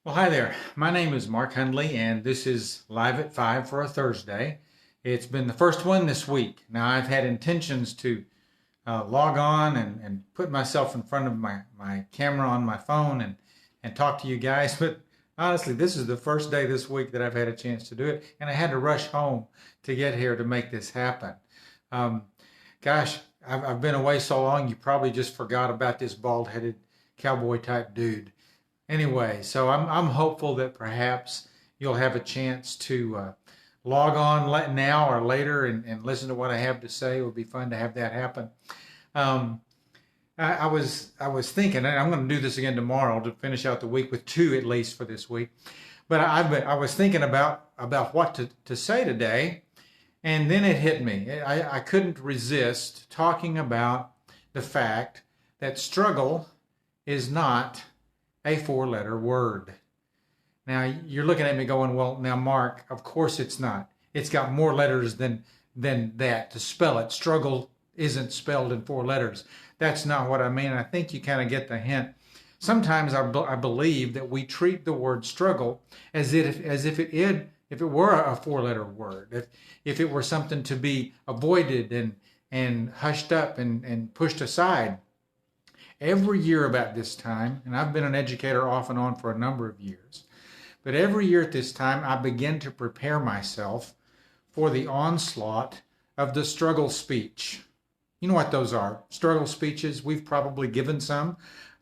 Well, hi there. My name is Mark Hundley, and this is Live at 5 for a Thursday. It's been the first one this week. Now, I've had intentions to log on and put myself in front of my camera on my phone and talk to you guys, but honestly, this is the first day this week that I've had a chance to do it, and I had to rush home to get here to make this happen. Um, Gosh, I've been away so long, you probably just forgot about this bald-headed cowboy type dude. Anyway, so I'm hopeful that perhaps you'll have a chance to log on now or later and listen to what I have to say. It would be fun to have that happen. Um, I was thinking, and I'm going to do this again tomorrow to finish out the week with two at least for this week. But I was thinking about what to say today, and then it hit me. I couldn't resist talking about the fact that struggle is not a four-letter word. Now, you're looking at me going, well, now, Mark, of course it's not. It's got more letters than that to spell it. Struggle isn't spelled in four letters. That's not what I mean. I think you kind of get the hint. Sometimes I believe that we treat the word struggle as if it were a four-letter word, if it were something to be avoided and hushed up and pushed aside. Every year about this time, and I've been an educator off and on for a number of years, but every year at this time I begin to prepare myself for the onslaught of the struggle speech. You know what those are? Struggle speeches. We've probably given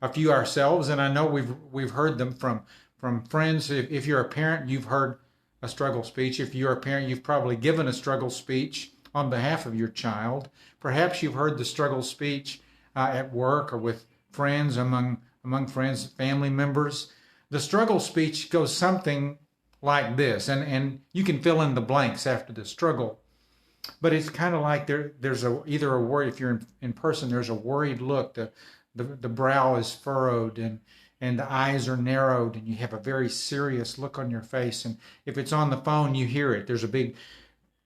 a few ourselves, and I know we've heard them from friends. If you're a parent, you've heard a struggle speech. If you're a parent, you've probably given a struggle speech on behalf of your child. Perhaps you've heard the struggle speech at work or with friends, among friends, family members. The struggle speech goes something like this, and you can fill in the blanks after the struggle. But it's kind of like there's either a worry. If you're in person, there's a worried look. The brow is furrowed and the eyes are narrowed, and you have a very serious look on your face. And if it's on the phone, you hear it. There's a big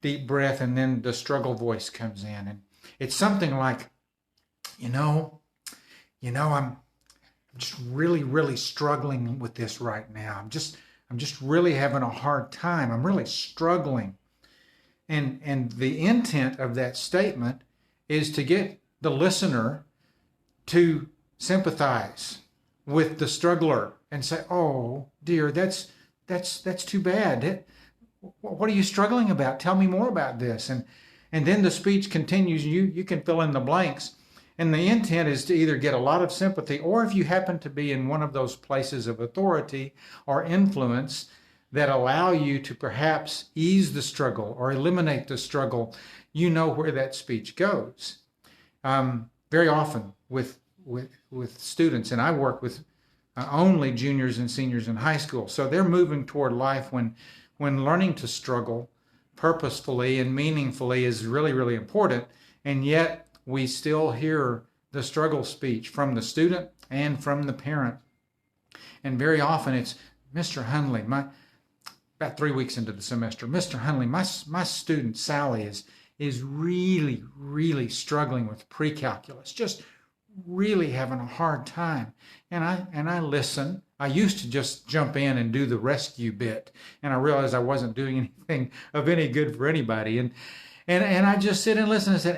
deep breath, and then the struggle voice comes in, and it's something like, I'm just really, really struggling with this right now. I'm just really having a hard time. I'm really struggling. And the intent of that statement is to get the listener to sympathize with the struggler and say, "Oh dear, that's too bad. What are you struggling about? Tell me more about this." And then the speech continues. You can fill in the blanks. And the intent is to either get a lot of sympathy, or if you happen to be in one of those places of authority or influence that allow you to perhaps ease the struggle or eliminate the struggle, you know where that speech goes. Very often with students, and I work with only juniors and seniors in high school, so they're moving toward life when learning to struggle purposefully and meaningfully is really, really important, and yet we still hear the struggle speech from the student and from the parent. And very often it's, "Mr. Hundley, about 3 weeks into the semester, Mr. Hundley, my student Sally is really, really struggling with pre-calculus, just really having a hard time." And I listen. I used to just jump in and do the rescue bit, and I realized I wasn't doing anything of any good for anybody. And I just sit and listen and said,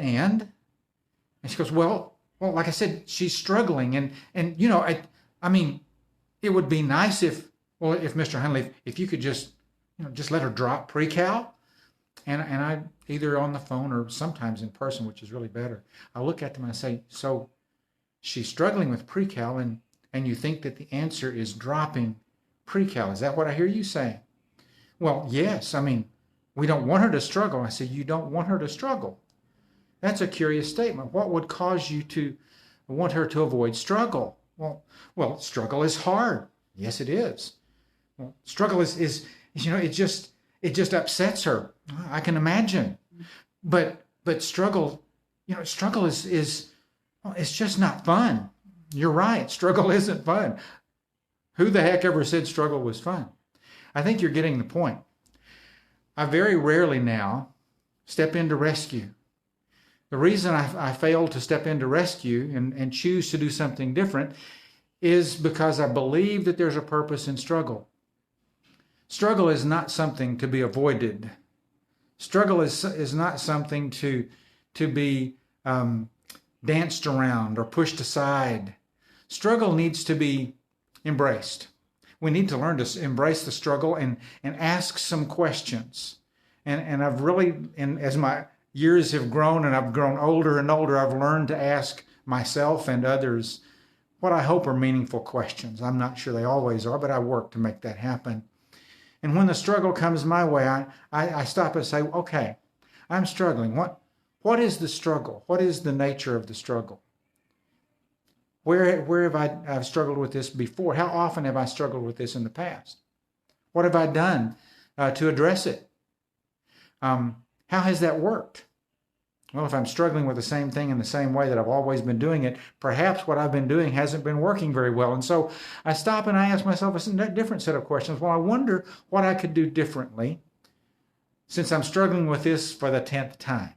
and she goes, well, like I said, she's struggling, and I mean, it would be nice if Mr. Hundley, if you could just let her drop pre-cal, and I, either on the phone or sometimes in person, which is really better, I look at them and I say, "So she's struggling with pre-cal, and you think that the answer is dropping pre-cal? Is that what I hear you saying?" "Well, yes. I mean, we don't want her to struggle." I say, "You don't want her to struggle? That's a curious statement. What would cause you to want her to avoid struggle?" Well, struggle is hard." "Yes, it is." "Well, struggle is it just upsets her." "I can imagine." But struggle, struggle is it's just not fun." "You're right. Struggle isn't fun." Who the heck ever said struggle was fun? I think you're getting the point. I very rarely now step in to rescue. The reason I fail to step in to rescue and choose to do something different is because I believe that there's a purpose in struggle. Struggle is not something to be avoided. Struggle is not something to be danced around or pushed aside. Struggle needs to be embraced. We need to learn to embrace the struggle and ask some questions. And I've really, as my years have grown and I've grown older and older, I've learned to ask myself and others what I hope are meaningful questions. I'm not sure they always are, but I work to make that happen. And when the struggle comes my way, I stop and say, okay, I'm struggling. What is the struggle? What is the nature of the struggle? Where have I've struggled with this before? How often have I struggled with this in the past? What have I done to address it? How has that worked? Well, if I'm struggling with the same thing in the same way that I've always been doing it, perhaps what I've been doing hasn't been working very well. And so I stop and I ask myself a different set of questions. Well, I wonder what I could do differently since I'm struggling with this for the 10th time.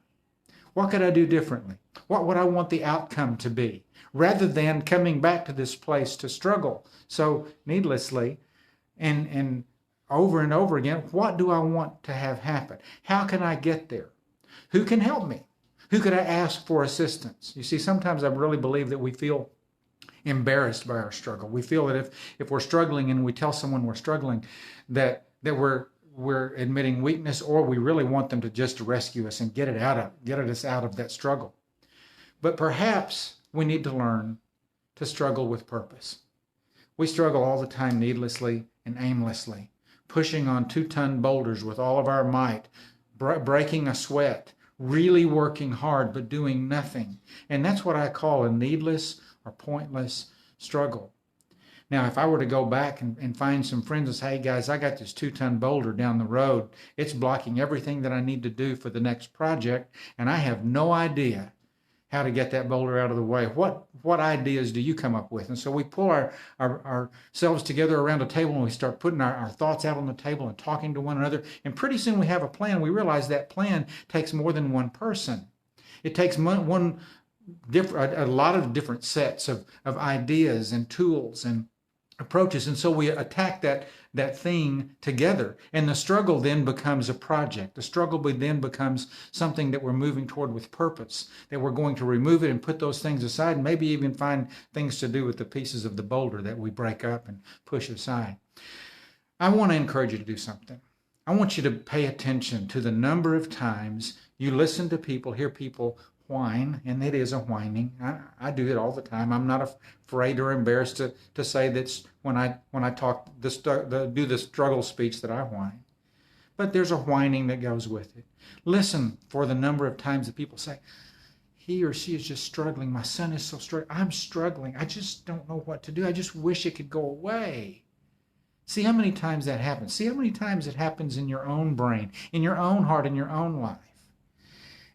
What could I do differently? What would I want the outcome to be? Rather than coming back to this place to struggle so needlessly and over and over again, what do I want to have happen? How can I get there? Who can help me? Who could I ask for assistance? You see, sometimes I really believe that we feel embarrassed by our struggle. We feel that if we're struggling and we tell someone we're struggling, that we're admitting weakness, or we really want them to just rescue us and get us out of that struggle. But perhaps we need to learn to struggle with purpose. We struggle all the time needlessly and aimlessly, pushing on 2-ton boulders with all of our might, breaking a sweat, really working hard but doing nothing. And that's what I call a needless or pointless struggle. Now, if I were to go back and find some friends and say, hey guys, I got this 2-ton boulder down the road. It's blocking everything that I need to do for the next project, and I have no idea how to get that boulder out of the way. What ideas do you come up with? And so we pull ourselves together around a table and we start putting our thoughts out on the table and talking to one another. And pretty soon we have a plan. We realize that plan takes more than one person. It takes a lot of different sets of ideas and tools and approaches. And so we attack that thing together. And the struggle then becomes a project. The struggle then becomes something that we're moving toward with purpose, that we're going to remove it and put those things aside, and maybe even find things to do with the pieces of the boulder that we break up and push aside. I want to encourage you to do something. I want you to pay attention to the number of times you listen to people, hear people whine, and it is a whining. I do it all the time. I'm not afraid or embarrassed to say that when I talk do the struggle speech that I whine. But there's a whining that goes with it. Listen for the number of times that people say, he or she is just struggling. My son is so struggling. I'm struggling. I just don't know what to do. I just wish it could go away. See how many times that happens. See how many times it happens in your own brain, in your own heart, in your own life.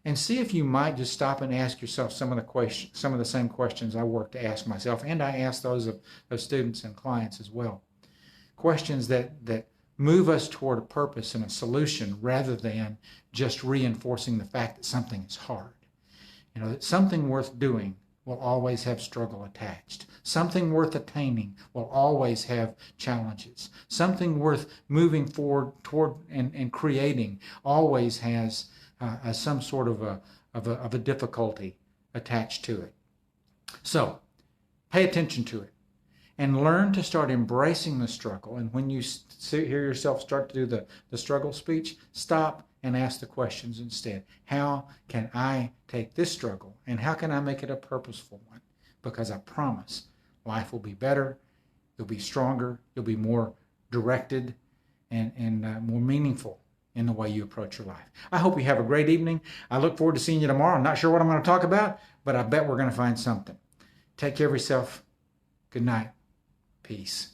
And see if you might just stop and ask yourself some of the same questions I work to ask myself, and I ask those of students and clients as well. Questions that move us toward a purpose and a solution rather than just reinforcing the fact that something is hard. You know, that something worth doing will always have struggle attached. Something worth attaining will always have challenges. Something worth moving forward toward and creating always has some sort of a difficulty attached to it. So pay attention to it and learn to start embracing the struggle. And when you hear yourself start to do the struggle speech, stop and ask the questions instead. How can I take this struggle and how can I make it a purposeful one? Because I promise life will be better, you'll be stronger, you'll be more directed and more meaningful in the way you approach your life. I hope you have a great evening. I look forward to seeing you tomorrow. I'm not sure what I'm going to talk about, but I bet we're going to find something. Take care of yourself. Good night. Peace.